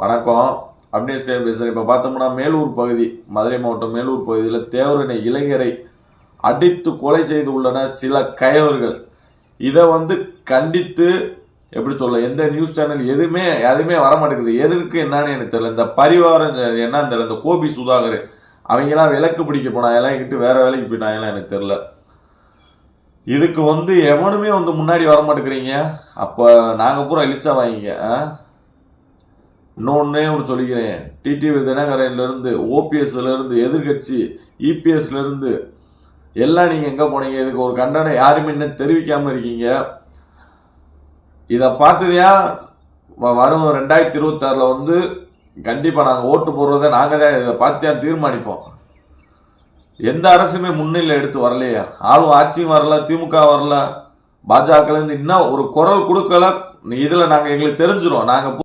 வணக்கம். அப்டேட் பேசுகிறேன். இப்போ பார்த்தோம்னா மேலூர் பகுதி, மதுரை மாவட்டம் மேலூர் பகுதியில் தேவரினை இளைஞரை அடித்து கொலை செய்து உள்ளன சில கயவர்கள். இதை கண்டித்து எப்படி சொல்ல, எந்த நியூஸ் சேனல் எதுவுமே வரமாட்டேங்குது. எதற்கு என்னன்னு எனக்கு தெரியல. இந்த பரிவாரம் என்னன்னு தெரியல. இந்த கோபி சுதாகர் அவங்கெல்லாம் விளக்கு பிடிக்க போனாங்கலாம், எங்கிட்டு வேற வேலைக்கு போயிட்டாங்கலாம் எனக்கு தெரியல. இதுக்கு எவனுமே முன்னாடி வர மாட்டேங்கிறீங்க. அப்போ நாங்கள் பூரா இழிச்சா வாங்கிங்க. இன்னொன்னே ஒன்று சொல்லிக்கிறேன். டிடிவி தினகரன்லேருந்து, ஓபிஎஸ்லேருந்து, எதிர்கட்சி இபிஎஸ்லேருந்து எல்லாம் நீங்கள் எங்கே போனீங்க? இதுக்கு ஒரு கண்டனை யாருமே இன்னும் தெரிவிக்காமல் இருக்கீங்க. இதை பார்த்துதையா வரும் 2026 கண்டிப்பாக நாங்கள் ஓட்டு போடுறதை நாங்கள் தான் இதை பார்த்தியா தீர்மானிப்போம். எந்த அரசுமே முன்னிலை எடுத்து வரலையா? ஆளும் ஆட்சியும் வரல, திமுக வரல, பாஜகலேருந்து இன்னும் ஒரு குரல் கொடுக்கல. இதில் நாங்கள் எங்களுக்கு தெரிஞ்சிடும். நாங்கள்